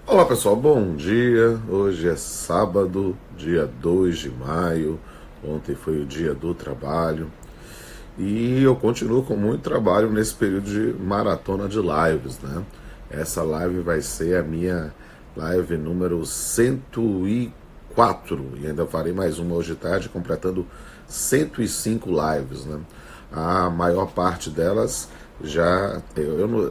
Olá pessoal, bom dia. Hoje é sábado, dia 2 de maio. Ontem foi o dia do trabalho. E eu continuo com muito trabalho nesse período de maratona de lives, né? Essa live vai ser a minha live número 104. E ainda farei mais uma hoje de tarde, completando 105 lives, né? A maior parte delas já.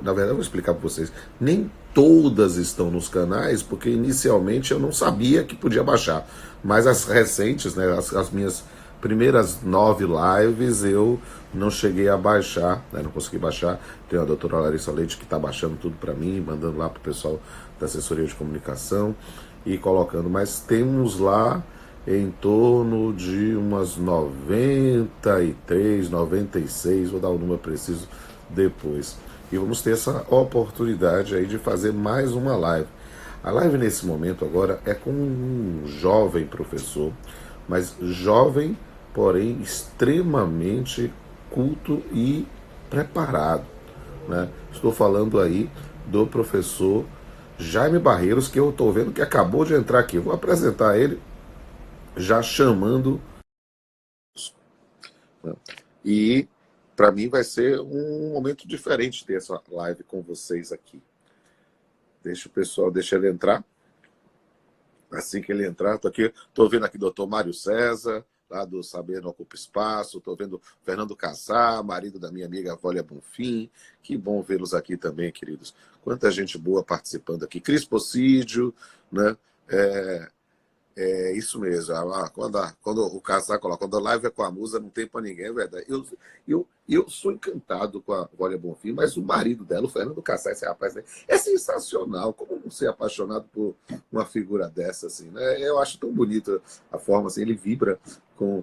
Na verdade, eu vou explicar para vocês. Nem todas estão nos canais, porque inicialmente eu não sabia que podia baixar. Mas as recentes, né, as minhas primeiras 9 lives eu não cheguei a baixar, né, não consegui baixar. Tem a doutora Larissa Leite que está baixando tudo para mim, mandando lá para o pessoal da assessoria de comunicação e colocando. Mas temos lá em torno de umas 93, 96, vou dar o número preciso depois. E vamos ter essa oportunidade aí de fazer mais uma live. A live nesse momento agora é com um jovem professor, mas jovem, porém extremamente culto e preparado, né? Estou falando aí do professor Jaime Barreiros, que eu estou vendo que acabou de entrar aqui. Vou apresentar ele já chamando, né? E para mim vai ser um momento diferente ter essa live com vocês aqui. Deixa o pessoal, deixa ele entrar. Assim que ele entrar, tô vendo aqui o doutor Mário César, lá do Saber Não Ocupa Espaço, estou vendo Fernando Cassar, marido da minha amiga Vólia Bonfim. Que bom vê-los aqui também, queridos. Quanta gente boa participando aqui. Cris Pocídio, né? É isso mesmo. Quando o Kassar coloca, quando a live é com a musa, não tem para ninguém, é verdade. Eu sou encantado com a Vólia Bonfim, mas o marido dela, o Fernando Kassar, esse rapaz, né, é sensacional. Como não ser apaixonado por uma figura dessa, assim, né? Eu acho tão bonita a forma, assim, ele vibra com,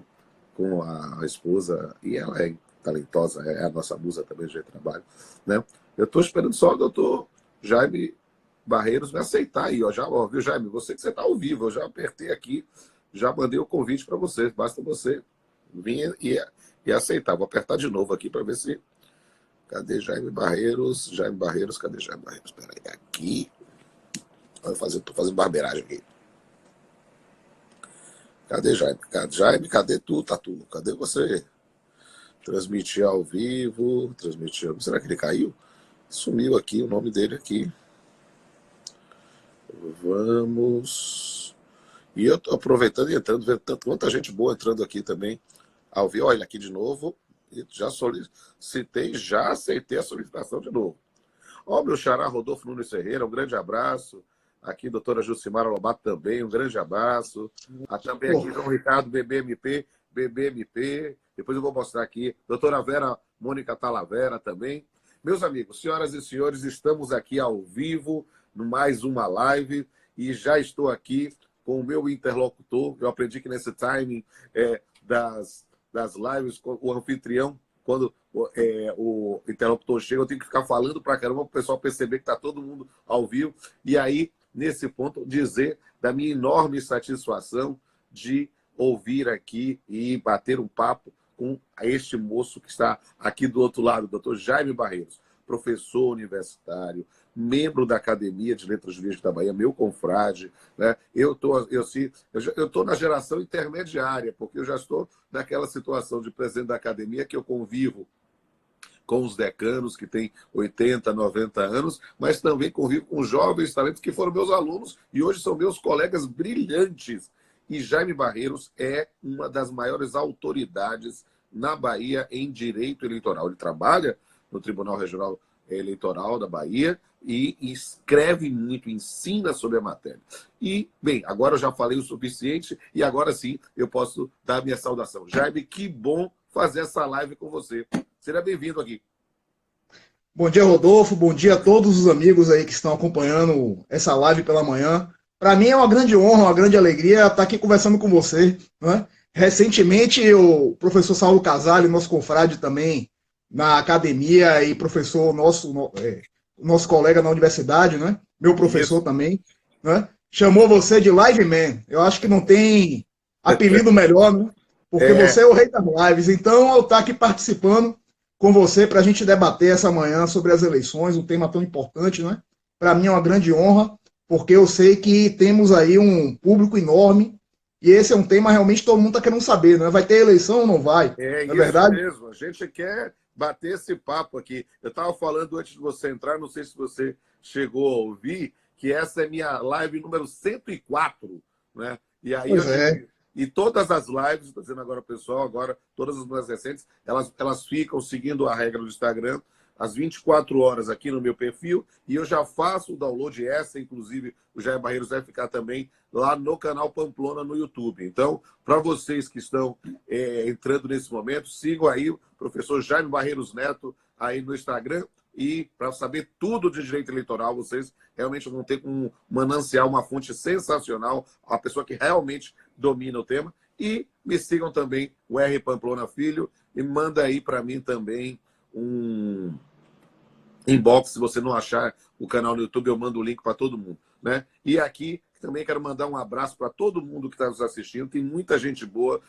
com a esposa, e ela é talentosa, é a nossa musa também de trabalho, né? Eu estou esperando só o doutor Jaime Barreiros me aceitar aí, ó, já, ó, viu, Jaime? Você que você está ao vivo, eu já apertei aqui, já mandei o convite para você, basta você vir e aceitar. Vou apertar de novo aqui para ver se. Cadê Jaime Barreiros? Jaime Barreiros, cadê Jaime Barreiros? Espera aí, aqui. Tô fazendo barbeiragem aqui. Cadê Jaime? Jaime, cadê tu, Tatu? Cadê você? Transmitir ao vivo, transmitir. Será que ele caiu? Sumiu aqui o nome dele aqui. Vamos. E eu tô aproveitando e entrando, vendo quanta gente boa entrando aqui também. Ao ver, olha aqui de novo. E já solicitei, já aceitei a solicitação de novo. Ó, meu xará Rodolfo Nunes Ferreira, um grande abraço. Aqui, doutora Jucimara Lobato também, um grande abraço. Também aqui, João Ricardo, BBMP, BBMP. Depois eu vou mostrar aqui. Doutora Vera Mônica Talavera também. Meus amigos, senhoras e senhores, estamos aqui ao vivo, no mais uma live, e já estou aqui com o meu interlocutor. Eu aprendi que nesse timing das lives, o anfitrião, quando o interlocutor chega, eu tenho que ficar falando para caramba para o pessoal perceber que está todo mundo ao vivo. E aí, nesse ponto, dizer da minha enorme satisfação de ouvir aqui e bater um papo com este moço que está aqui do outro lado, o doutor Jaime Barreiros, professor universitário, membro da Academia de Letras Jurídicas da Bahia, meu confrade, né? Eu tô na geração intermediária, porque eu já estou naquela situação de presidente da academia que eu convivo com os decanos que têm 80, 90 anos, mas também convivo com jovens talentos que foram meus alunos e hoje são meus colegas brilhantes. E Jaime Barreiros é uma das maiores autoridades na Bahia em direito eleitoral. Ele trabalha no Tribunal Regional Eleitoral da Bahia e escreve muito, ensina sobre a matéria. E, bem, agora eu já falei o suficiente e agora sim eu posso dar a minha saudação. Jaime, que bom fazer essa live com você. Seja bem-vindo aqui. Bom dia, Rodolfo. Bom dia a todos os amigos aí que estão acompanhando essa live pela manhã. Para mim é uma grande honra, uma grande alegria estar aqui conversando com você, né? Recentemente, o professor Saulo Casale, nosso confrade também na academia e professor nosso colega na universidade, né? Meu professor Isso. também, né? Chamou você de Live Man. Eu acho que não tem apelido melhor, né? Porque É, você é o rei das lives. Então, eu estar aqui participando com você para a gente debater essa manhã sobre as eleições, um tema tão importante, né? Para mim é uma grande honra porque eu sei que temos aí um público enorme, e esse é um tema realmente todo mundo está querendo saber, né? Vai ter eleição ou não vai? É Não é isso verdade? mesmo, a gente quer bater esse papo aqui. Eu estava falando antes de você entrar, não sei se você chegou a ouvir, que essa é minha live número 104, né? E aí eu Pois é. e todas as lives, estou dizendo agora, pessoal, agora todas as mais recentes, elas ficam seguindo a regra do Instagram, às 24 horas aqui no meu perfil, e eu já faço o download, essa, inclusive, o Jair Barreiros vai ficar também lá no canal Pamplona no YouTube. Então, para vocês que estão entrando nesse momento, sigam aí o professor Jaime Barreiros Neto aí no Instagram, e para saber tudo de direito eleitoral, vocês realmente vão ter um manancial, uma fonte sensacional, uma pessoa que realmente domina o tema. E me sigam também, o R Pamplona Filho, e manda aí para mim também um inbox, se você não achar o canal no YouTube, eu mando o link para todo mundo, né? E aqui também quero mandar um abraço para todo mundo que está nos assistindo, tem muita gente boa.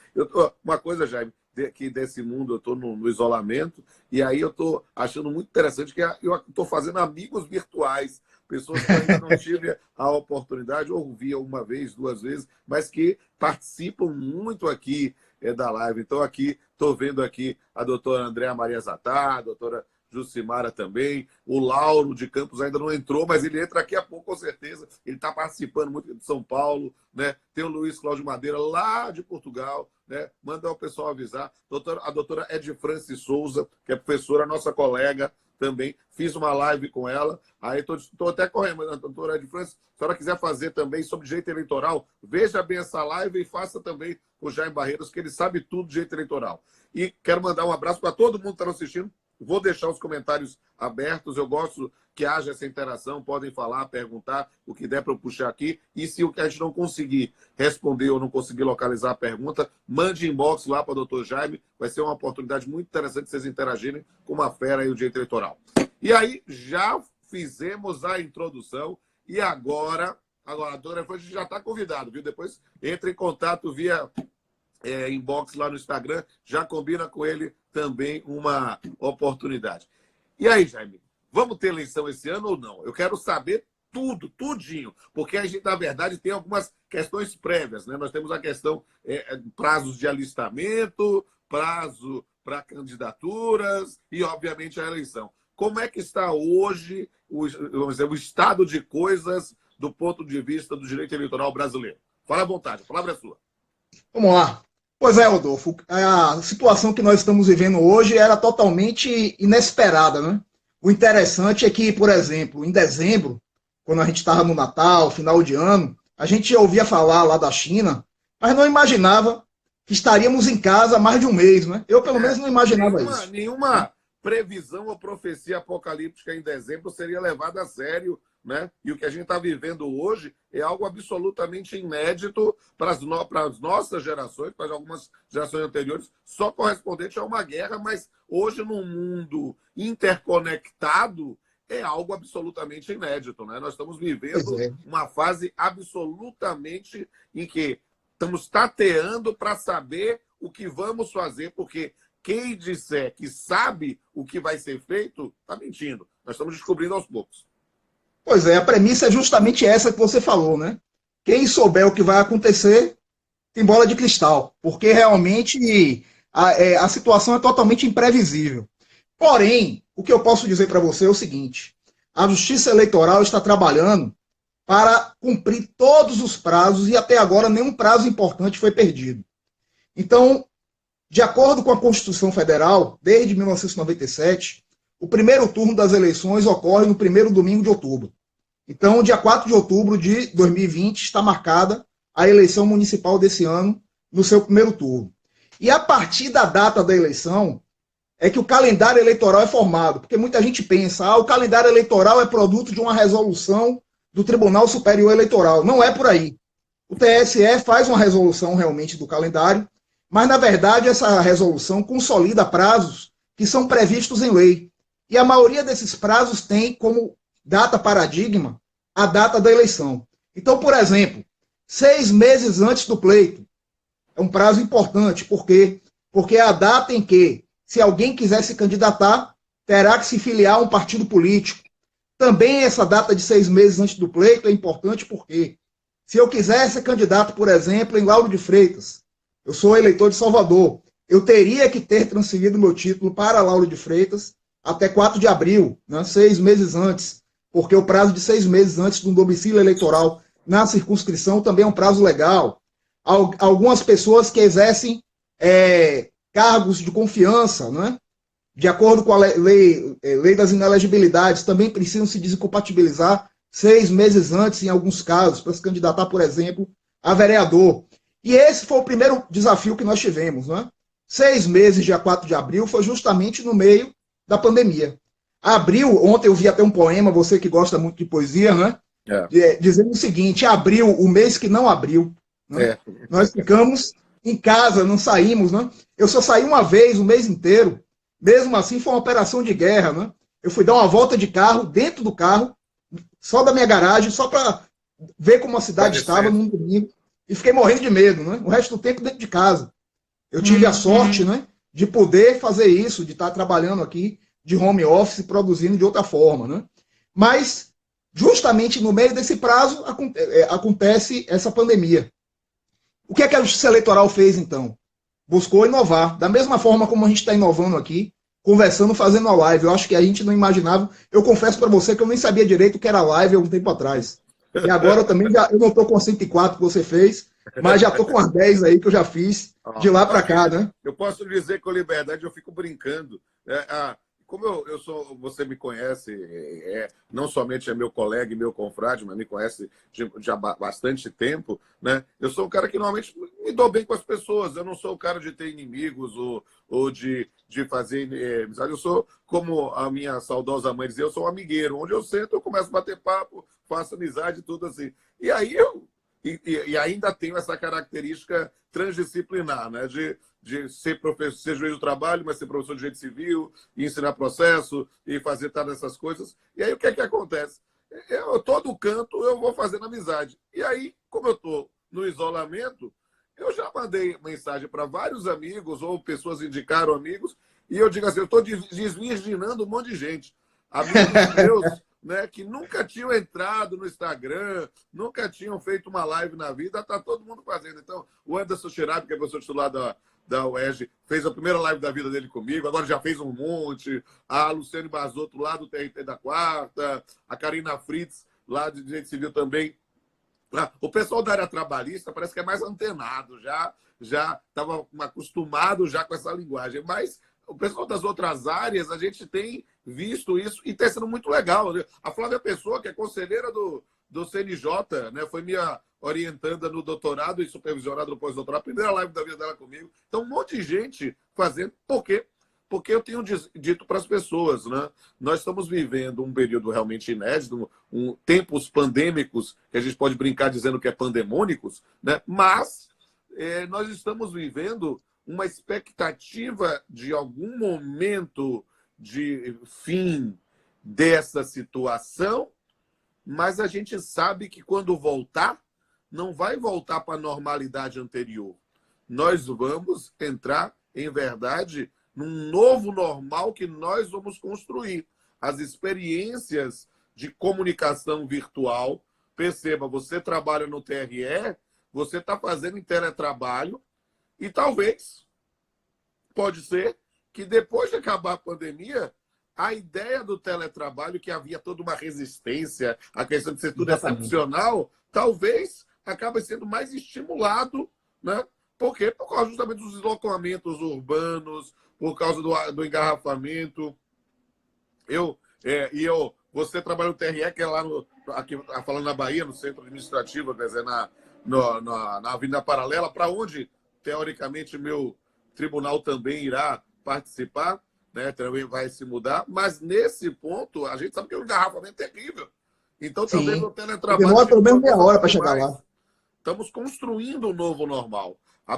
Uma coisa, Jaime, que desse mundo eu estou no isolamento, e aí eu estou achando muito interessante que eu estou fazendo amigos virtuais, pessoas que eu ainda não tive a oportunidade, ou via uma vez, duas vezes, mas que participam muito aqui da live. Então aqui, estou vendo aqui a doutora Andréa Maria Zatá, a doutora Jucimara também, o Lauro de Campos ainda não entrou, mas ele entra daqui a pouco, com certeza. Ele está participando muito de São Paulo, né? Tem o Luiz Cláudio Madeira, lá de Portugal, né? Manda o pessoal avisar. A doutora Ed Francis Souza, que é professora, nossa colega também. Fiz uma live com ela, aí estou até correndo, mas a doutora Ed Francis, se a senhora quiser fazer também sobre direito eleitoral, veja bem essa live e faça também com o Jaime Barreiros, que ele sabe tudo de direito eleitoral. E quero mandar um abraço para todo mundo que está assistindo. Vou deixar os comentários abertos, eu gosto que haja essa interação, podem falar, perguntar, o que der para eu puxar aqui. E se o que a gente não conseguir responder ou não conseguir localizar a pergunta, mande inbox lá para o doutor Jaime, vai ser uma oportunidade muito interessante vocês interagirem com uma fera aí o direito eleitoral. E aí, já fizemos a introdução e agora a doutora já está convidado, viu? Depois entre em contato via inbox lá no Instagram, já combina com ele também uma oportunidade. E aí, Jaime, vamos ter eleição esse ano ou não? Eu quero saber tudo, tudinho, porque a gente, na verdade, tem algumas questões prévias, né? Nós temos a questão prazos de alistamento, prazo para candidaturas e, obviamente, a eleição. Como é que está hoje vamos dizer, o estado de coisas do ponto de vista do direito eleitoral brasileiro? Fala à vontade, a palavra é sua. Vamos lá. Pois é, Rodolfo, a situação que nós estamos vivendo hoje era totalmente inesperada, né? O interessante é que, por exemplo, em dezembro, quando a gente estava no Natal, final de ano, a gente ouvia falar lá da China, mas não imaginava que estaríamos em casa há mais de um mês, né? Eu, pelo menos, não imaginava isso. Nenhuma previsão ou profecia apocalíptica em dezembro seria levada a sério, né? E o que a gente está vivendo hoje é algo absolutamente inédito para as nossas gerações, para algumas gerações anteriores, só correspondente a uma guerra, mas hoje, num mundo interconectado, é algo absolutamente inédito, né? Nós estamos vivendo uma fase absolutamente em que estamos tateando para saber o que vamos fazer, porque quem disser que sabe o que vai ser feito, está mentindo. Nós estamos descobrindo aos poucos. Pois é, a premissa é justamente essa que você falou, né? Quem souber o que vai acontecer tem bola de cristal, porque realmente a situação é totalmente imprevisível. Porém, o que eu posso dizer para você é o seguinte: a Justiça Eleitoral está trabalhando para cumprir todos os prazos e até agora nenhum prazo importante foi perdido. Então, de acordo com a Constituição Federal, desde 1997, o primeiro turno das eleições ocorre no primeiro domingo de outubro. Então, dia 4 de outubro de 2020 está marcada a eleição municipal desse ano no seu primeiro turno. E a partir da data da eleição é que o calendário eleitoral é formado, porque muita gente pensa, o calendário eleitoral é produto de uma resolução do Tribunal Superior Eleitoral. Não é por aí. O TSE faz uma resolução realmente do calendário, mas, na verdade, essa resolução consolida prazos que são previstos em lei. E a maioria desses prazos tem como data paradigma a data da eleição. Então, por exemplo, 6 meses antes do pleito é um prazo importante. Por quê? Porque é a data em que, se alguém quiser se candidatar, terá que se filiar a um partido político, Também essa data de 6 meses antes do pleito é importante porque, se eu quisesse ser candidato, por exemplo, em Lauro de Freitas, eu sou eleitor de Salvador, eu teria que ter transferido meu título para Lauro de Freitas até 4 de abril, né, 6 meses antes, porque o prazo de 6 meses antes do domicílio eleitoral na circunscrição também é um prazo legal. Algumas pessoas que exercem cargos de confiança, né, de acordo com a lei das inelegibilidades, também precisam se desincompatibilizar 6 meses antes, em alguns casos, para se candidatar, por exemplo, a vereador. E esse foi o primeiro desafio que nós tivemos, né? 6 meses, dia 4 de abril, foi justamente no meio da pandemia. Abril, ontem eu vi até um poema, você que gosta muito de poesia, né? Dizendo o seguinte: abril, o mês que não abriu. Né? Nós ficamos em casa, não saímos, né? Eu só saí uma vez o mês inteiro. Mesmo assim, foi uma operação de guerra, né? Eu fui dar uma volta de carro, dentro do carro, só da minha garagem, só para ver como a cidade estava num domingo, e fiquei morrendo de medo, né? O resto do tempo dentro de casa. Eu tive a sorte, né, de poder fazer isso, de estar trabalhando aqui de home office, produzindo de outra forma, né? Mas, justamente no meio desse prazo, acontece essa pandemia. O que é que a Justiça Eleitoral fez, então? Buscou inovar, da mesma forma como a gente está inovando aqui, conversando, fazendo a live. Eu acho que a gente não imaginava. Eu confesso para você que eu nem sabia direito o que era live há um tempo atrás. E agora eu também eu não estou com a 104 que você fez, mas já estou com as 10 aí que eu já fiz de lá para cá, né? Eu posso dizer com liberdade, eu fico brincando. Como eu sou, você me conhece, não somente é meu colega e meu confrade, mas me conhece já há bastante tempo, né? Eu sou um cara que normalmente me dou bem com as pessoas. Eu não sou o cara de ter inimigos ou de fazer amizade. Eu sou, como a minha saudosa mãe dizia, eu sou um amigueiro. Onde eu sento, eu começo a bater papo, faço amizade, tudo assim. E aí e ainda tenho essa característica transdisciplinar, né? De ser professor, ser juiz do trabalho, mas ser professor de direito civil, e ensinar processo, e fazer todas essas coisas. E aí o que é que acontece? Todo canto eu vou fazendo amizade. E aí, como eu estou no isolamento, eu já mandei mensagem para vários amigos, ou pessoas indicaram amigos, e eu digo assim, eu estou desvirginando um monte de gente. Amigos meus, né, que nunca tinham entrado no Instagram, nunca tinham feito uma live na vida, está todo mundo fazendo. Então, o Anderson Chirabi, que é professor titular da UERJ, fez a primeira live da vida dele comigo, agora já fez um monte. A Luciane Barzotto, lá do TRT da Quarta, a Karina Fritz, lá de Direito Civil também. O pessoal da área trabalhista parece que é mais antenado, já estava acostumado já com essa linguagem, mas o pessoal das outras áreas, a gente tem visto isso e está sendo muito legal. Né? A Flávia Pessoa, que é conselheira do CNJ, né, foi minha orientanda no doutorado e supervisionada no pós-doutorado, a primeira live da vida dela comigo. Então, um monte de gente fazendo. Por quê? Porque eu tenho dito para as pessoas, né? Nós estamos vivendo um período realmente inédito, tempos pandêmicos, que a gente pode brincar dizendo que é pandemônicos, né? Mas nós estamos vivendo uma expectativa de algum momento de fim dessa situação, mas a gente sabe que quando voltar, não vai voltar para a normalidade anterior. Nós vamos entrar, em verdade, num novo normal que nós vamos construir. As experiências de comunicação virtual, perceba, você trabalha no TRE, você está fazendo em teletrabalho, e talvez, pode ser, que depois de acabar a pandemia, a ideia do teletrabalho, que havia toda uma resistência, a questão de ser tudo excepcional, talvez acabe sendo mais estimulado, né? Por quê? Por causa justamente dos deslocamentos urbanos, por causa do engarrafamento. Você trabalha no TRE, que é lá aqui, falando na Bahia, no centro administrativo, quer dizer, na Avenida Paralela, para onde, teoricamente, meu tribunal também irá participar, né? Também vai se mudar, mas nesse ponto, a gente sabe que o engarrafamento é terrível. Então, também o teletrabalho... Demora pelo menos meia hora para chegar lá. Estamos construindo um novo normal. A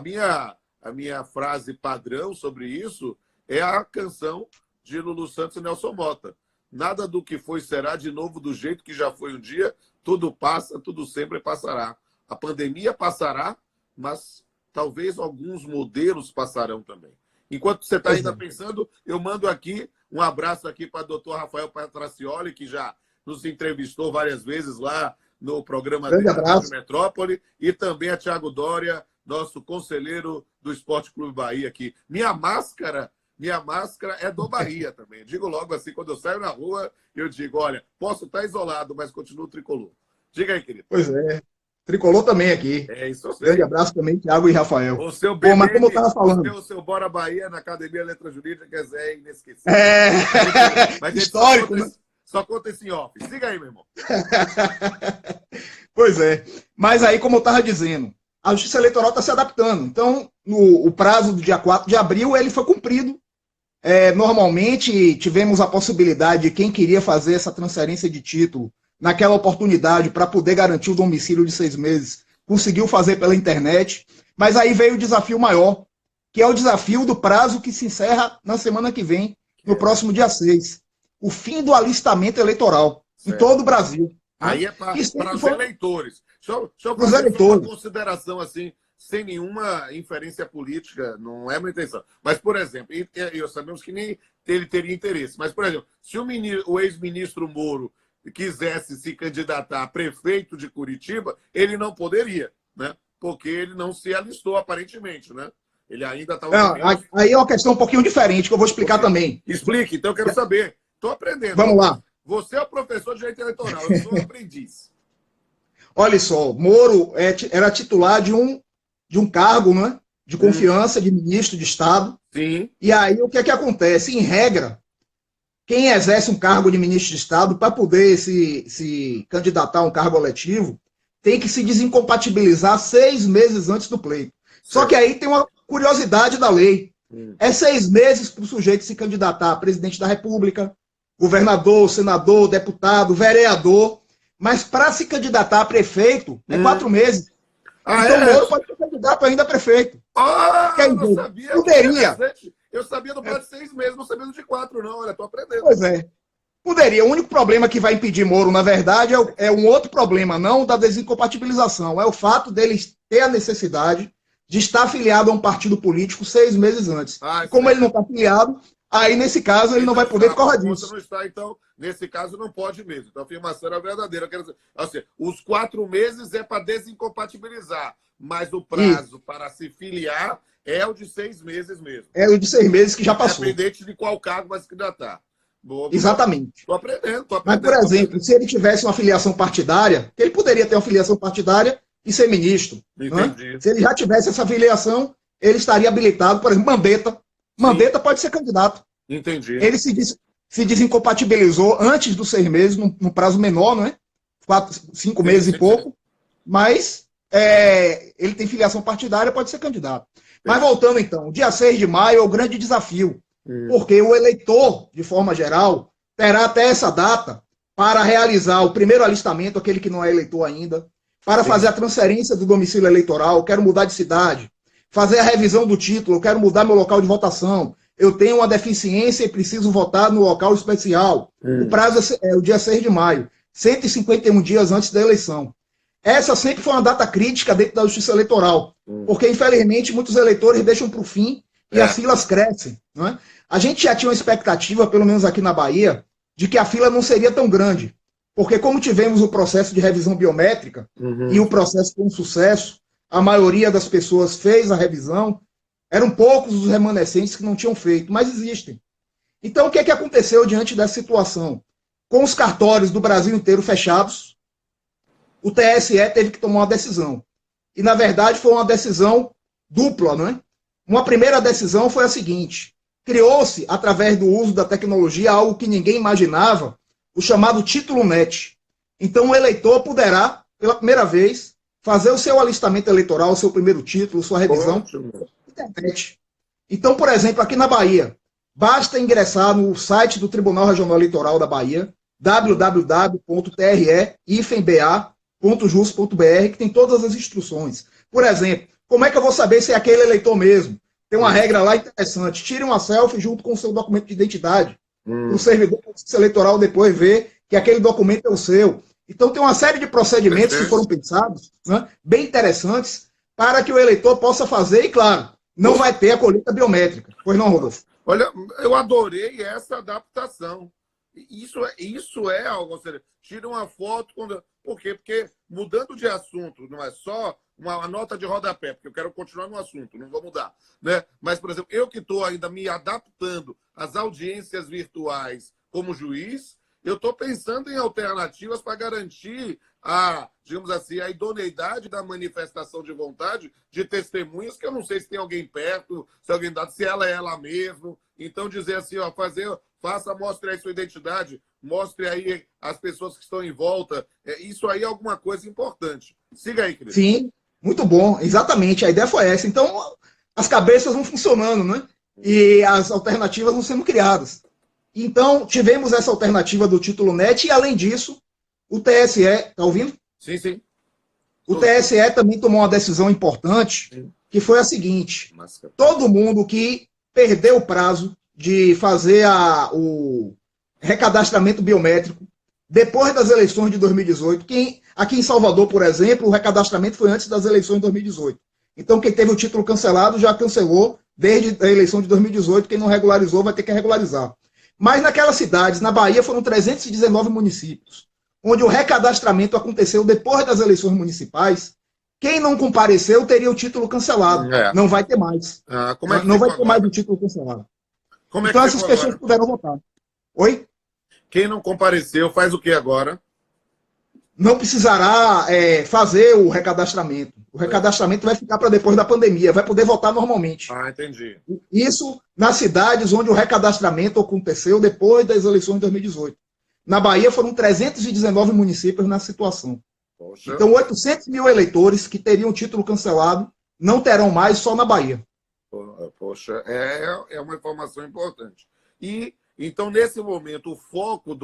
minha frase padrão sobre isso é a canção de Lulu Santos e Nelson Motta. Nada do que foi será de novo do jeito que já foi um dia. Tudo passa, tudo sempre passará. A pandemia passará, mas talvez alguns modelos passarão também. Enquanto você está ainda pensando, eu mando aqui um abraço aqui para o doutor Rafael Patracioli, que já nos entrevistou várias vezes lá no programa Grande dele, abraço. Metrópole, e também a Thiago Dória, nosso conselheiro do Esporte Clube Bahia aqui. Minha máscara é do Bahia também. Eu digo logo assim, quando eu saio na rua, eu digo, olha, posso estar isolado, mas continuo tricolor. Diga aí, querido. Pois é. Tricolor também aqui. É isso, eu sei. Grande abraço também, Thiago e Rafael. O seu Bom, mas como eu BBN, estava falando. o seu Bora Bahia na Academia Letra Jurídica é inesquecível. Mas Histórico, né? Só conta esse em off. Siga aí, meu irmão. Pois é. Mas aí, como eu estava dizendo, a Justiça Eleitoral está se adaptando. Então, o prazo do dia 4 de abril, ele foi cumprido. Normalmente, tivemos a possibilidade de quem queria fazer essa transferência de título naquela oportunidade para poder garantir o domicílio de 6 meses, conseguiu fazer pela internet. Mas aí veio o desafio maior, que é o desafio do prazo que se encerra na semana que vem, no próximo dia 6. O fim do alistamento eleitoral em todo o Brasil. Aí é para os eleitores. Deixa eu Os fazer eleitores. uma consideração assim, sem nenhuma inferência política, não é uma intenção. Mas, por exemplo, eu sabemos que nem ele teria interesse, mas, por exemplo, se o ex-ministro Moro quisesse se candidatar a prefeito de Curitiba, ele não poderia, né? Porque ele não se alistou, aparentemente, né? Ele ainda estava... Aí é uma questão um pouquinho diferente, que eu vou explicar também. Explique, então eu quero saber. Estou aprendendo. Vamos lá. Você é o professor de direito eleitoral, eu sou o aprendiz. Olha só, Moro era titular de um cargo, né, de confiança de ministro de Estado. Sim. E aí o que é que acontece? Em regra, quem exerce um cargo de ministro de Estado, para poder se candidatar a um cargo eletivo, tem que se desincompatibilizar 6 meses antes do pleito. Só que aí tem uma curiosidade da lei. É 6 meses para o sujeito se candidatar a presidente da República, governador, senador, deputado, vereador, mas para se candidatar a prefeito é 4 meses. Então Moro pode ser candidato ainda a prefeito. Eu não sabia. Poderia. Eu sabia do prazo de 6 meses, não sabia do de 4, não. Olha, estou aprendendo. Pois é. Poderia. O único problema que vai impedir Moro, na verdade, é um outro problema, não da desincompatibilização. É o fato dele ter a necessidade de estar afiliado a um partido político 6 meses antes. Como ele não está afiliado, aí, nesse caso, ele não vai poder por causa disso. Não está, então, nesse caso, não pode mesmo. Então, a afirmação era verdadeira. Quero dizer, assim, os 4 meses é para desincompatibilizar, mas o prazo para se filiar é o de 6 meses mesmo. É o de 6 meses que já passou. Independente de qual cargo vai se candidatar. Exatamente. Estou aprendendo. Mas, por exemplo, se ele tivesse uma filiação partidária, ele poderia ter uma filiação partidária e ser ministro. Entendi. Né? Se ele já tivesse essa filiação, ele estaria habilitado. Por exemplo, Mandetta pode ser candidato. Entendi. Ele se desincompatibilizou antes dos 6 meses, num prazo menor, não é? 5 meses e pouco. Mas ele tem filiação partidária, pode ser candidato. Mas voltando então, dia 6 de maio é o grande desafio. Porque o eleitor, de forma geral, terá até essa data para realizar o primeiro alistamento, aquele que não é eleitor ainda, para fazer a transferência do domicílio eleitoral, quero mudar de cidade, fazer a revisão do título, quero mudar meu local de votação, eu tenho uma deficiência e preciso votar no local especial. O prazo é o dia 6 de maio, 151 dias antes da eleição. Essa sempre foi uma data crítica dentro da Justiça Eleitoral, porque, infelizmente, muitos eleitores deixam para o fim e as filas crescem. Não é? A gente já tinha uma expectativa, pelo menos aqui na Bahia, de que a fila não seria tão grande, porque como tivemos o processo de revisão biométrica e o processo foi um sucesso, a maioria das pessoas fez a revisão, eram poucos os remanescentes que não tinham feito, mas existem. Então, o que é que aconteceu diante dessa situação? Com os cartórios do Brasil inteiro fechados, o TSE teve que tomar uma decisão. E, na verdade, foi uma decisão dupla, não é? Uma primeira decisão foi a seguinte: criou-se, através do uso da tecnologia, algo que ninguém imaginava, o chamado título NET. Então, o eleitor poderá, pela primeira vez, fazer o seu alistamento eleitoral, o seu primeiro título, sua revisão, na internet. Então, por exemplo, aqui na Bahia, basta ingressar no site do Tribunal Regional Eleitoral da Bahia, www.tre-ba.jus.br, que tem todas as instruções. Por exemplo, como é que eu vou saber se é aquele eleitor mesmo? Tem uma regra lá interessante. Tire uma selfie junto com o seu documento de identidade. O servidor da Justiça Eleitoral depois vê que aquele documento é o seu. Então tem uma série de procedimentos que foram pensados, né, bem interessantes, para que o eleitor possa fazer, e claro, não vai ter a colheita biométrica. Pois não, Rodolfo? Olha, eu adorei essa adaptação. Isso é algo, ou seja, tira uma foto. Por quê? Porque mudando de assunto, não é só uma nota de rodapé, porque eu quero continuar no assunto, não vou mudar. Né? Mas, por exemplo, eu que estou ainda me adaptando às audiências virtuais como juiz, eu estou pensando em alternativas para garantir digamos assim, a idoneidade da manifestação de vontade de testemunhas, que eu não sei se tem alguém perto, se alguém dá, se ela é ela mesma. Então, dizer assim, ó, mostre aí sua identidade, mostre aí as pessoas que estão em volta. Isso aí é alguma coisa importante. Siga aí, querido. Sim, muito bom, exatamente. A ideia foi essa. Então, as cabeças vão funcionando, né? E as alternativas vão sendo criadas. Então, tivemos essa alternativa do título NET e, além disso, o TSE, tá ouvindo? Sim, sim. O TSE também tomou uma decisão importante, que foi a seguinte: todo mundo que perdeu o prazo de fazer o recadastramento biométrico depois das eleições de 2018, aqui em Salvador, por exemplo, o recadastramento foi antes das eleições de 2018. Então, quem teve o título cancelado já cancelou desde a eleição de 2018, quem não regularizou vai ter que regularizar. Mas naquelas cidades, na Bahia, foram 319 municípios, onde o recadastramento aconteceu depois das eleições municipais. Quem não compareceu teria o título cancelado. Não vai ter mais. Não vai ter mais o título cancelado. Então essas pessoas puderam votar. Oi? Quem não compareceu faz o que agora? Não precisará fazer o recadastramento. O recadastramento vai ficar para depois da pandemia. Vai poder votar normalmente. Entendi. Isso nas cidades onde o recadastramento aconteceu depois das eleições de 2018. Na Bahia foram 319 municípios na situação. Poxa. Então, 800 mil eleitores que teriam o título cancelado não terão mais só na Bahia. Poxa, é uma informação importante. E, então, nesse momento, o foco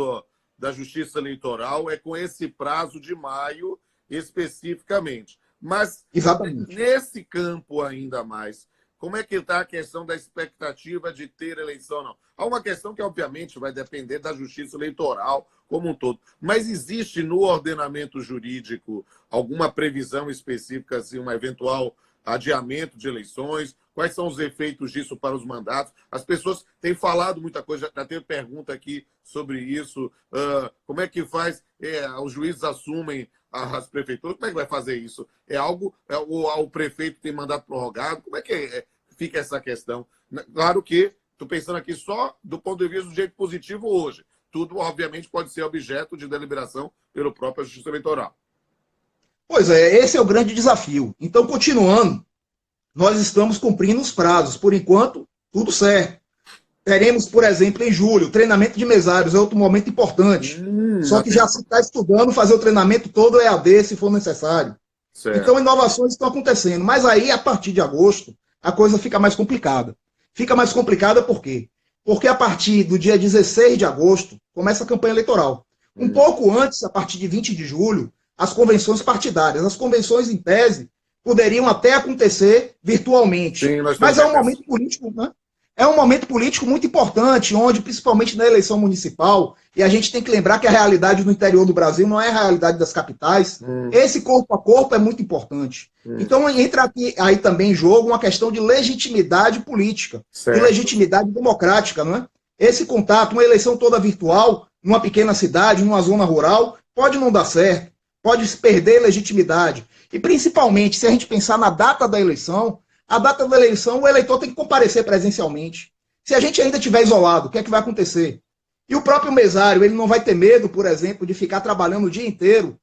da Justiça Eleitoral é com esse prazo de maio especificamente. Mas, exatamente, nesse campo ainda mais, como é que está a questão da expectativa de ter eleição ou não? Há uma questão que, obviamente, vai depender da Justiça Eleitoral como um todo. Mas existe no ordenamento jurídico alguma previsão específica, assim, um eventual adiamento de eleições? Quais são os efeitos disso para os mandatos? As pessoas têm falado muita coisa, já teve pergunta aqui sobre isso. Como é que faz? Os juízes assumem as prefeituras, como é que vai fazer isso? É algo, o prefeito tem mandato prorrogado? Como é que fica essa questão? Claro que estou pensando aqui só do ponto de vista do jeito positivo hoje. Tudo, obviamente, pode ser objeto de deliberação pelo próprio Justiça Eleitoral. Pois é, esse é o grande desafio. Então, continuando, nós estamos cumprindo os prazos. Por enquanto, tudo certo. Teremos, por exemplo, em julho, treinamento de mesários, é outro momento importante. Só que já se está estudando fazer o treinamento todo EAD, se for necessário. Certo. Então, inovações estão acontecendo. Mas aí, a partir de agosto, a coisa fica mais complicada. Fica mais complicada por quê? Porque a partir do dia 16 de agosto, começa a campanha eleitoral. Um pouco antes, a partir de 20 de julho, as convenções partidárias. As convenções, em tese, poderiam até acontecer virtualmente. Sim, mas é um momento político, né? É um momento político muito importante, onde, principalmente na eleição municipal, e a gente tem que lembrar que a realidade no interior do Brasil não é a realidade das capitais, esse corpo a corpo é muito importante. Então entra aqui, aí também em jogo uma questão de legitimidade política, de legitimidade democrática, não é? Esse contato, uma eleição toda virtual, numa pequena cidade, numa zona rural, pode não dar certo, pode se perder legitimidade. E principalmente, se a gente pensar na data da eleição, a data da eleição, o eleitor tem que comparecer presencialmente. Se a gente ainda estiver isolado, o que é que vai acontecer? E o próprio mesário, ele não vai ter medo, por exemplo, de ficar trabalhando o dia inteiro,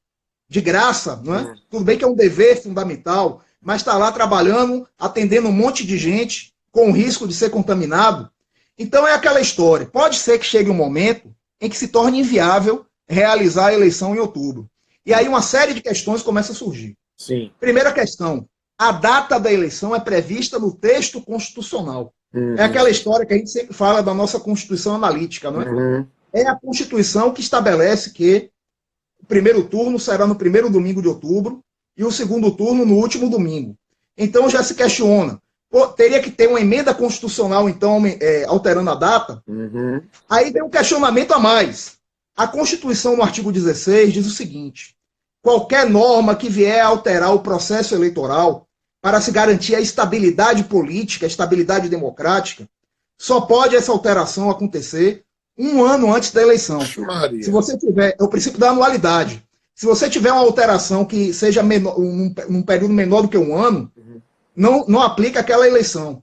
de graça, não é? Tudo bem que é um dever fundamental, mas está lá trabalhando, atendendo um monte de gente, com o risco de ser contaminado. Então é aquela história. Pode ser que chegue um momento em que se torne inviável realizar a eleição em outubro. E aí uma série de questões começa a surgir. Sim. Primeira questão. A data da eleição é prevista no texto constitucional. É aquela história que a gente sempre fala da nossa Constituição analítica, não é? É a Constituição que estabelece que o primeiro turno será no primeiro domingo de outubro e o segundo turno no último domingo. Então já se questiona, teria que ter uma emenda constitucional, então, alterando a data? Aí vem um questionamento a mais. A Constituição, no artigo 16, diz o seguinte: qualquer norma que vier a alterar o processo eleitoral para se garantir a estabilidade política, a estabilidade democrática, só pode essa alteração acontecer um ano antes da eleição. Maria. Se você tiver, é o princípio da anualidade. Se você tiver uma alteração que seja menor, num período menor do que um ano, não aplica aquela eleição.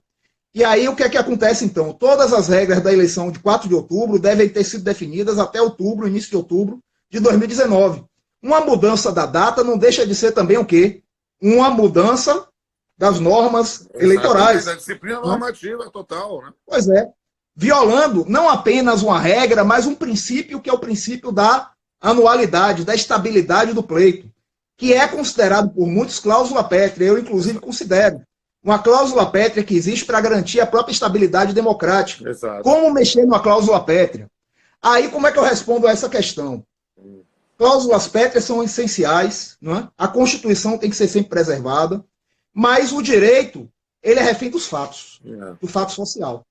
E aí o que é que acontece então? Todas as regras da eleição de 4 de outubro devem ter sido definidas até outubro, início de outubro de 2019. Uma mudança da data não deixa de ser também o quê? Uma mudança das normas eleitorais. Da disciplina normativa total, né? Pois é. Violando não apenas uma regra, mas um princípio que é o princípio da anualidade, da estabilidade do pleito, que é considerado por muitos cláusula pétrea. Eu, inclusive, considero uma cláusula pétrea que existe para garantir a própria estabilidade democrática. Exato. Como mexer numa cláusula pétrea? Aí, como é que eu respondo a essa questão? Cláusulas pétreas são essenciais, não é? A Constituição tem que ser sempre preservada, mas o direito, ele é refém dos fatos, do fato social.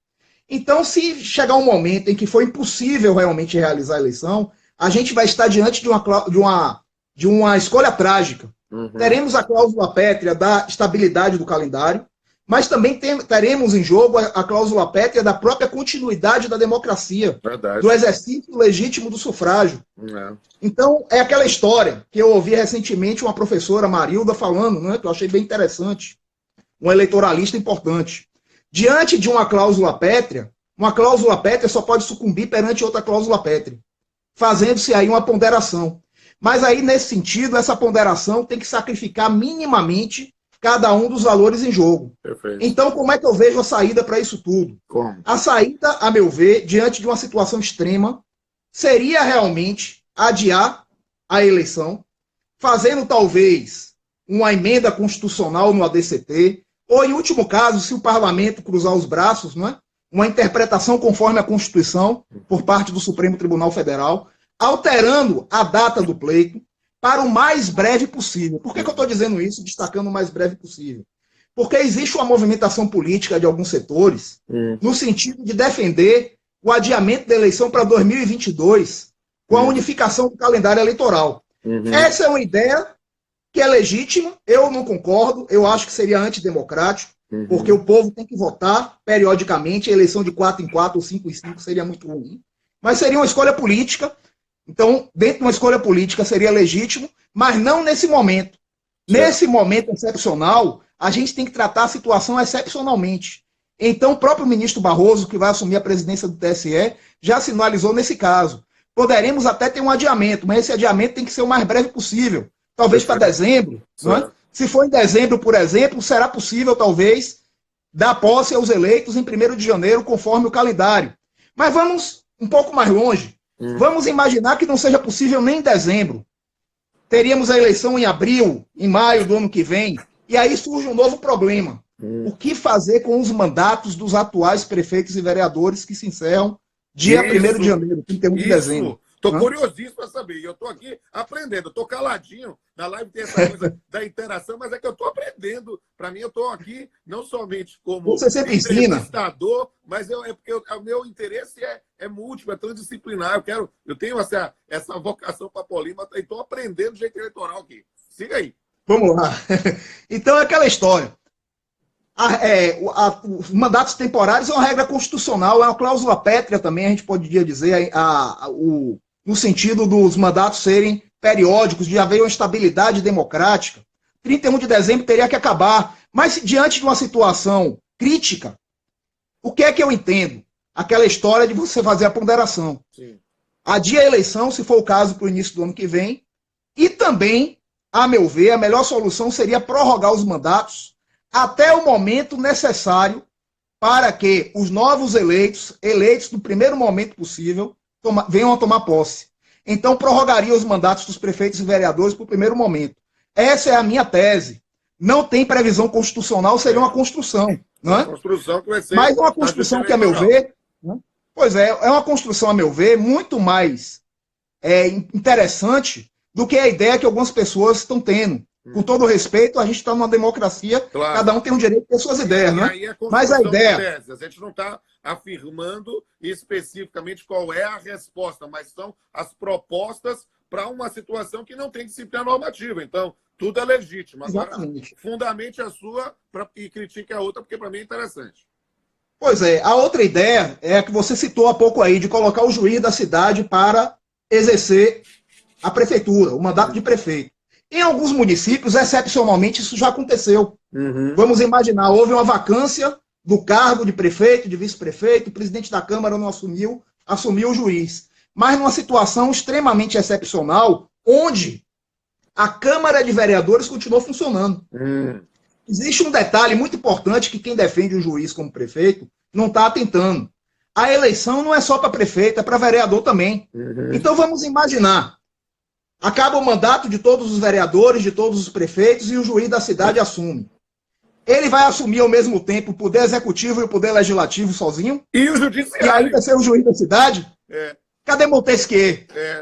Então, se chegar um momento em que for impossível realmente realizar a eleição, a gente vai estar diante de uma escolha trágica. Teremos a cláusula pétrea da estabilidade do calendário, mas também teremos em jogo a cláusula pétrea da própria continuidade da democracia, do exercício legítimo do sufrágio. Então, é aquela história que eu ouvi recentemente uma professora, Marilda, falando, né, que eu achei bem interessante, um eleitoralista importante. Diante de uma cláusula pétrea só pode sucumbir perante outra cláusula pétrea, fazendo-se aí uma ponderação. Mas aí, nesse sentido, essa ponderação tem que sacrificar minimamente cada um dos valores em jogo. Perfeito. Então, como é que eu vejo a saída para isso tudo? Como? A saída, a meu ver, diante de uma situação extrema, seria realmente adiar a eleição, fazendo talvez uma emenda constitucional no ADCT, ou, em último caso, se o parlamento cruzar os braços, não é? Uma interpretação conforme a Constituição por parte do Supremo Tribunal Federal, alterando a data do pleito para o mais breve possível. Por que eu estou dizendo isso, destacando o mais breve possível? Porque existe uma movimentação política de alguns setores no sentido de defender o adiamento da eleição para 2022 com a unificação do calendário eleitoral. Essa é uma ideia que é legítima, eu não concordo, eu acho que seria antidemocrático, porque o povo tem que votar periodicamente, a eleição de 4 em 4 ou 5 em 5 seria muito ruim, mas seria uma escolha política. Então, dentro de uma escolha política seria legítimo, mas não nesse momento. Nesse momento excepcional, a gente tem que tratar a situação excepcionalmente. Então, o próprio ministro Barroso, que vai assumir a presidência do TSE, já sinalizou nesse caso. Poderemos até ter um adiamento, mas esse adiamento tem que ser o mais breve possível. Talvez para dezembro. Não é? Se for em dezembro, por exemplo, será possível, talvez, dar posse aos eleitos em 1º de janeiro, conforme o calendário. Mas vamos um pouco mais longe. Vamos imaginar que não seja possível nem em dezembro. Teríamos a eleição em abril, em maio do ano que vem, e aí surge um novo problema. O que fazer com os mandatos dos atuais prefeitos e vereadores que se encerram dia 1º de janeiro, 31 de dezembro? Estou curiosíssimo para saber. E eu estou aqui aprendendo. Estou caladinho. Na live tem essa coisa da interação, mas é que eu estou aprendendo. Para mim, eu estou aqui não somente como entrevistador, mas é porque o meu interesse é múltiplo, é transdisciplinar. Eu tenho essa vocação para polímata e estou aprendendo jeito eleitoral aqui. Siga aí. Vamos lá. Então, é aquela história. Os mandatos temporários é uma regra constitucional, é uma cláusula pétrea também, a gente poderia dizer, no sentido dos mandatos serem periódicos, de haver uma estabilidade democrática. 31 de dezembro teria que acabar. Mas, diante de uma situação crítica, o que é que eu entendo? Aquela história de você fazer a ponderação. Sim. Adia a eleição, se for o caso, para o início do ano que vem. E também, a meu ver, a melhor solução seria prorrogar os mandatos até o momento necessário para que os novos eleitos no primeiro momento possível, venham a tomar posse. Então, prorrogaria os mandatos dos prefeitos e vereadores para o primeiro momento. Essa é a minha tese. Não tem previsão constitucional, seria uma construção. Não é? Construção que vai ser. Mas uma construção que, a meu ver, é uma construção, a meu ver, muito mais interessante do que a ideia que algumas pessoas estão tendo. Com todo respeito, a gente está numa democracia, claro. Cada um tem o direito de ter suas ideias, né? Mas a ideia... A gente não está afirmando especificamente qual é a resposta, mas são as propostas para uma situação que não tem disciplina normativa. Então, tudo é legítimo. Agora, fundamente a sua e critique a outra, porque para mim é interessante. Pois é, a outra ideia é a que você citou há pouco aí, de colocar o juiz da cidade para exercer a prefeitura, o mandato de prefeito. Em alguns municípios, excepcionalmente, isso já aconteceu. Uhum. Vamos imaginar, houve uma vacância do cargo de prefeito, de vice-prefeito, o presidente da Câmara não assumiu, assumiu o juiz. Mas numa situação extremamente excepcional, onde a Câmara de Vereadores continuou funcionando. Existe um detalhe muito importante que quem defende o juiz como prefeito não está atentando. A eleição não é só para prefeito, é para vereador também. Então vamos imaginar, acaba o mandato de todos os vereadores, de todos os prefeitos, e o juiz da cidade assume. Ele vai assumir ao mesmo tempo o poder executivo e o poder legislativo sozinho? E o judiciário? E ainda ser o juiz da cidade? Cadê Montesquieu?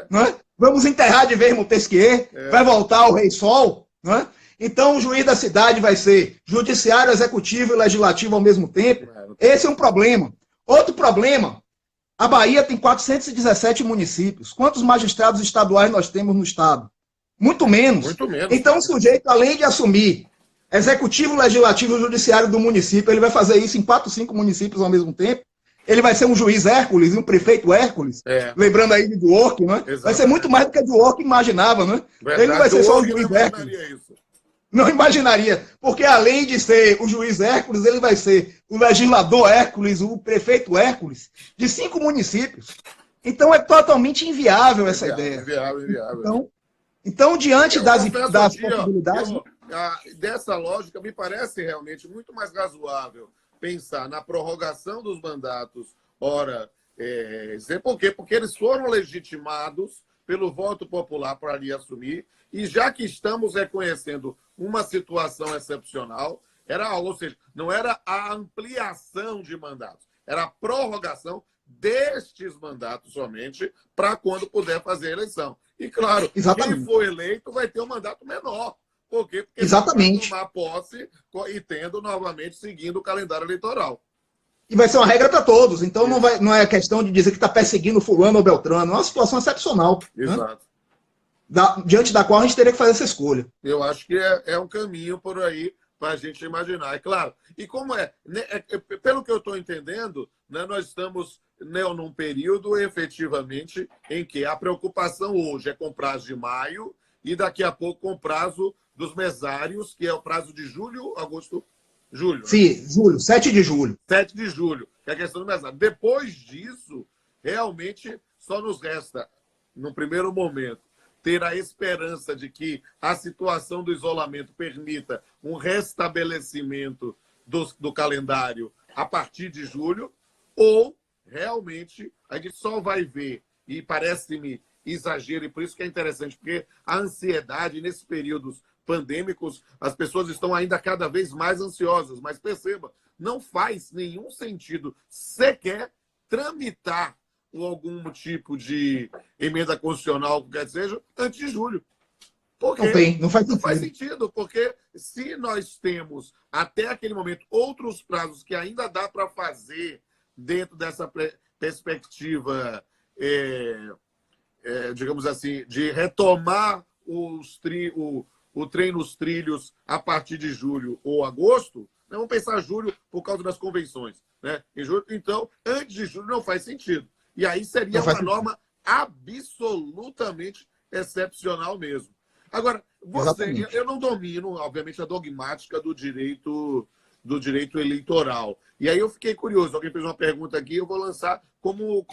Não é? Vamos enterrar de vez Montesquieu? Vai voltar o Rei Sol? Não é? Então o juiz da cidade vai ser judiciário, executivo e legislativo ao mesmo tempo? Esse é um problema. Outro problema, a Bahia tem 417 municípios. Quantos magistrados estaduais nós temos no estado? Muito menos. Muito menos. Então o sujeito, além de assumir executivo, legislativo e judiciário do município, ele vai fazer isso em 4, 5 municípios ao mesmo tempo. Ele vai ser um juiz Hércules e um prefeito Hércules. Lembrando aí de Dworkin, não é? Exatamente. Vai ser muito mais do que Dworkin imaginava, não é? Verdade. Ele não vai ser só o Dworkin juiz não Hércules. imaginaria isso. Não imaginaria, porque além de ser o juiz Hércules, ele vai ser o legislador Hércules, o prefeito Hércules, de 5 municípios. Então é totalmente inviável essa ideia. Inviável. Então diante das aqui, possibilidades... dessa lógica, me parece realmente muito mais razoável pensar na prorrogação dos mandatos, por quê? Porque eles foram legitimados pelo voto popular para ali assumir, e já que estamos reconhecendo uma situação excepcional, ou seja, não era a ampliação de mandatos, era a prorrogação destes mandatos somente para quando puder fazer a eleição. E, claro, quem for eleito vai ter um mandato menor. Por quê? Porque vai tomar posse e tendo novamente seguindo o calendário eleitoral. E vai ser uma regra para todos. Então não é questão de dizer que está perseguindo fulano ou beltrano. É uma situação excepcional. Exato. Né? Diante da qual a gente teria que fazer essa escolha. Eu acho que é um caminho por aí para a gente imaginar. É claro. E como pelo que eu estou entendendo, né, nós estamos num período efetivamente em que a preocupação hoje é com prazo de maio e daqui a pouco com prazo dos mesários, que é o prazo de julho, agosto, julho. Sim, né? Julho, 7 de julho. 7 de julho, que é a questão do mesário. Depois disso, realmente só nos resta, no primeiro momento, ter a esperança de que a situação do isolamento permita um restabelecimento do calendário a partir de julho, ou realmente a gente só vai ver, e parece-me exagero, e por isso que é interessante, porque a ansiedade nesses períodos pandêmicos, as pessoas estão ainda cada vez mais ansiosas, mas perceba, não faz nenhum sentido sequer tramitar algum tipo de emenda constitucional, quer seja, antes de julho. Porque não faz sentido, porque se nós temos até aquele momento outros prazos que ainda dá para fazer dentro dessa perspectiva, digamos assim, de retomar o trem nos trilhos a partir de julho ou agosto, né? Vamos pensar julho por causa das convenções. Né? Em julho, então, antes de julho não faz sentido. E aí seria uma norma absolutamente excepcional mesmo. Agora, eu não domino, obviamente, a dogmática do direito eleitoral. E aí eu fiquei curioso. Alguém fez uma pergunta aqui, eu vou lançar como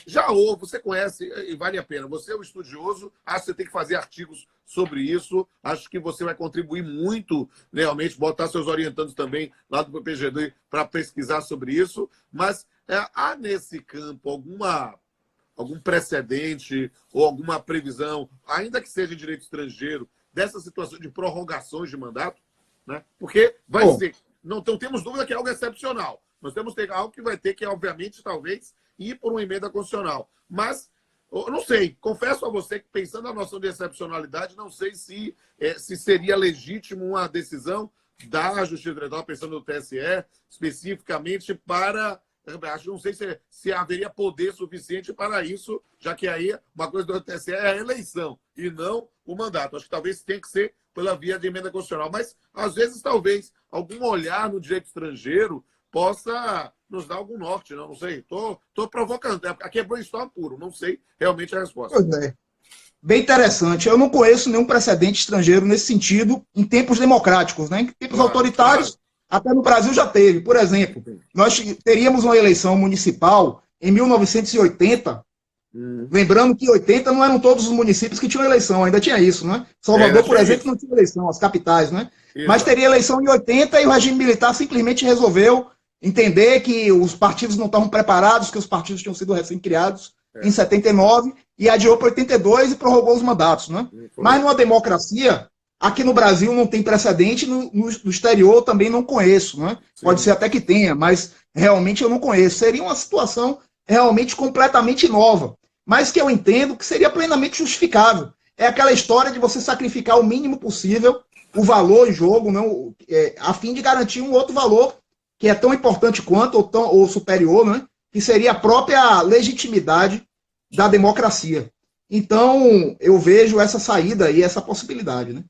já houve, você conhece, e vale a pena. Você é um estudioso, acho que você tem que fazer artigos sobre isso. Acho que você vai contribuir muito, realmente, botar seus orientandos também lá do PPGD para pesquisar sobre isso. Mas há nesse campo algum precedente ou alguma previsão, ainda que seja em direito estrangeiro, dessa situação de prorrogações de mandato? Né? Porque vai ser... Não temos dúvida que é algo excepcional. Nós temos que ter algo que vai ter que, obviamente, talvez, ir por uma emenda constitucional. Mas, eu não sei, confesso a você que, pensando na noção de excepcionalidade, não sei se seria legítimo uma decisão da Justiça Eleitoral, pensando no TSE, especificamente para... Não sei se haveria poder suficiente para isso, já que aí uma coisa do TSE é a eleição e não o mandato. Acho que talvez tenha que ser pela via de emenda constitucional. Mas, às vezes, talvez, algum olhar no direito estrangeiro possa nos dá algum norte, não sei. Tô provocando. Aqui é brainstorm puro, não sei realmente a resposta. Pois é. Bem interessante. Eu não conheço nenhum precedente estrangeiro nesse sentido em tempos democráticos, né? Em tempos autoritários, até no Brasil já teve. Por exemplo, nós teríamos uma eleição municipal em 1980. Lembrando que em 80 não eram todos os municípios que tinham eleição, ainda tinha isso, né? Salvador, por exemplo, não tinha eleição, as capitais, né? Mas teria eleição em 80 e o regime militar simplesmente resolveu entender que os partidos não estavam preparados, que os partidos tinham sido recém-criados em 79 e adiou para 82 e prorrogou os mandatos, né? Mas numa democracia, aqui no Brasil não tem precedente, no exterior também não conheço, né? Pode ser até que tenha, mas realmente eu não conheço. Seria uma situação realmente completamente nova, mas que eu entendo que seria plenamente justificável. É aquela história de você sacrificar o mínimo possível o valor em jogo, não, a fim de garantir um outro valor que é tão importante quanto ou superior, né, que seria a própria legitimidade da democracia. Então, eu vejo essa saída e essa possibilidade. Né?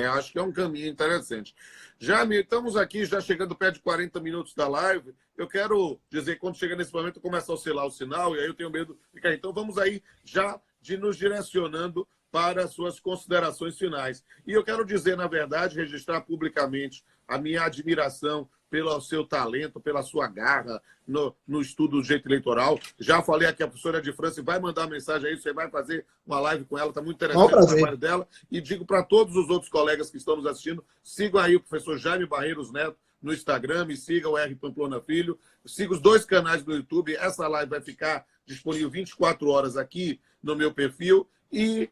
Acho que é um caminho interessante. Jaime, estamos aqui já chegando perto de 40 minutos da live. Eu quero dizer que quando chega nesse momento começa a oscilar o sinal e aí eu tenho medo de ficar. Então vamos aí já de nos direcionando para suas considerações finais. E eu quero dizer, na verdade, registrar publicamente a minha admiração pelo seu talento, pela sua garra no estudo do direito eleitoral. Já falei aqui, a professora de França vai mandar mensagem aí, você vai fazer uma live com ela, está muito interessante o trabalho dela. E digo para todos os outros colegas que estão nos assistindo, sigam aí o professor Jaime Barreiros Neto no Instagram, me siga o R. Pamplona Filho, siga os 2 canais do YouTube, essa live vai ficar disponível 24 horas aqui no meu perfil e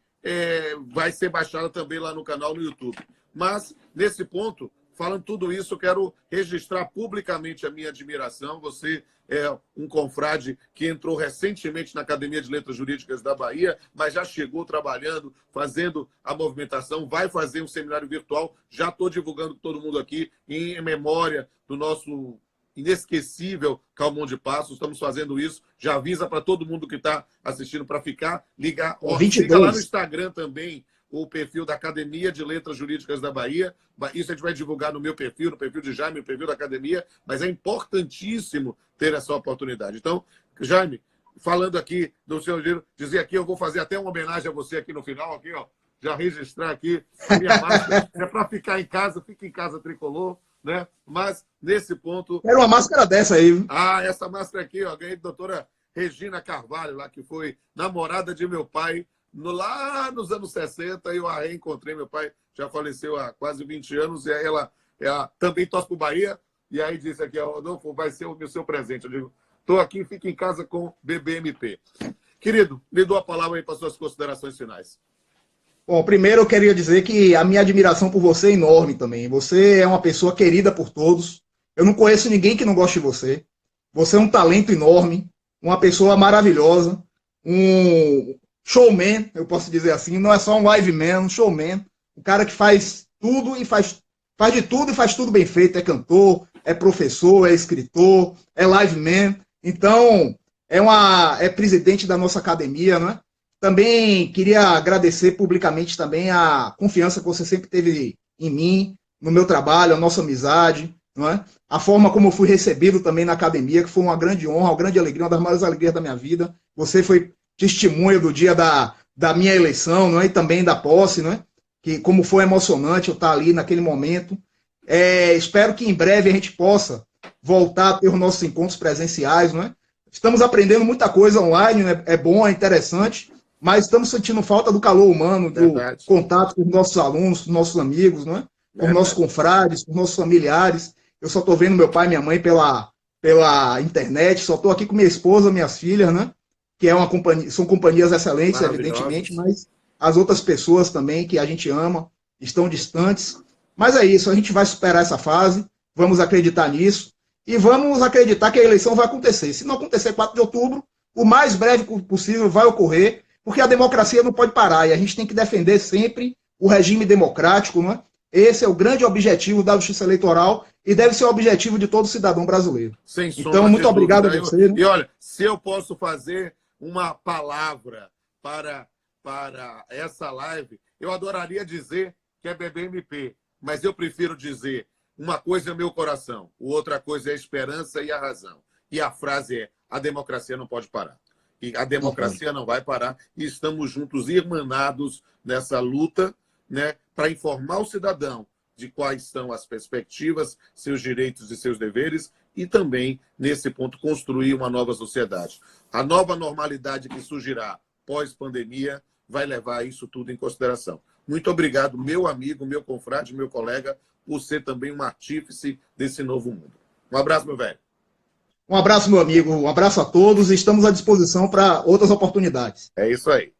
vai ser baixada também lá no canal no YouTube. Mas, nesse ponto, falando tudo isso, eu quero registrar publicamente a minha admiração. Você é um confrade que entrou recentemente na Academia de Letras Jurídicas da Bahia, mas já chegou trabalhando, fazendo a movimentação, vai fazer um seminário virtual. Já estou divulgando com todo mundo aqui, em memória do nosso inesquecível Calmon de Passos. Estamos fazendo isso. Já avisa para todo mundo que está assistindo para ficar. Siga lá no Instagram também o perfil da Academia de Letras Jurídicas da Bahia. Isso a gente vai divulgar no meu perfil, no perfil de Jaime, no perfil da Academia, mas é importantíssimo ter essa oportunidade. Então, Jaime, falando aqui do seu giro, dizer aqui, eu vou fazer até uma homenagem a você aqui no final, aqui, ó, já registrar aqui a minha máscara. É para ficar em casa, fica em casa tricolor, né? Mas, nesse ponto... Quero uma máscara dessa aí. Essa máscara aqui, ó, ganhei da doutora Regina Carvalho, lá, que foi namorada de meu pai, lá nos anos 60, eu a reencontrei. Meu pai já faleceu há quase 20 anos, e aí ela também torce para o Bahia, e aí disse aqui, Rodolfo, vai ser o seu presente. Eu digo, estou aqui, fica em casa com BBMP. Querido, me dou a palavra aí para suas considerações finais. Bom, primeiro eu queria dizer que a minha admiração por você é enorme também. Você é uma pessoa querida por todos. Eu não conheço ninguém que não goste de você. Você é um talento enorme, uma pessoa maravilhosa, um showman, eu posso dizer assim, não é só um live man, um showman, um cara que faz tudo e faz de tudo e faz tudo bem feito, é cantor, é professor, é escritor, é live man, então é presidente da nossa academia, não é? Também queria agradecer publicamente também a confiança que você sempre teve em mim, no meu trabalho, a nossa amizade, não é? A forma como eu fui recebido também na academia, que foi uma grande honra, uma grande alegria, uma das maiores alegrias da minha vida. Você foi testemunha do dia da minha eleição, não é? E também da posse, não é? Que como foi emocionante eu estar ali naquele momento. Espero que em breve a gente possa voltar a ter os nossos encontros presenciais, não é? Estamos aprendendo muita coisa online, né? É bom, é interessante, mas estamos sentindo falta do calor humano, do contato com os nossos alunos, com os nossos amigos, não é? Com os nossos confrades, com os nossos familiares. Eu só estou vendo meu pai e minha mãe pela internet, só estou aqui com minha esposa, minhas filhas, né? Que é são companhias excelentes, evidentemente, mas as outras pessoas também que a gente ama estão distantes. Mas é isso, a gente vai superar essa fase, vamos acreditar nisso e vamos acreditar que a eleição vai acontecer. Se não acontecer 4 de outubro, o mais breve possível vai ocorrer, porque a democracia não pode parar e a gente tem que defender sempre o regime democrático, não é? Esse é o grande objetivo da justiça eleitoral e deve ser o objetivo de todo cidadão brasileiro. Então, muito obrigado a você. E olha, se eu posso fazer uma palavra para essa live, eu adoraria dizer que é BBMP, mas eu prefiro dizer uma coisa é meu coração, outra coisa é a esperança e a razão. E a frase é: a democracia não pode parar. E a democracia não vai parar. E estamos juntos, irmanados nessa luta, né, para informar o cidadão de quais são as perspectivas, seus direitos e seus deveres, e também, nesse ponto, construir uma nova sociedade. A nova normalidade que surgirá pós-pandemia vai levar isso tudo em consideração. Muito obrigado, meu amigo, meu confrade, meu colega, por ser também um artífice desse novo mundo. Um abraço, meu velho. Um abraço, meu amigo. Um abraço a todos e estamos à disposição para outras oportunidades. É isso aí.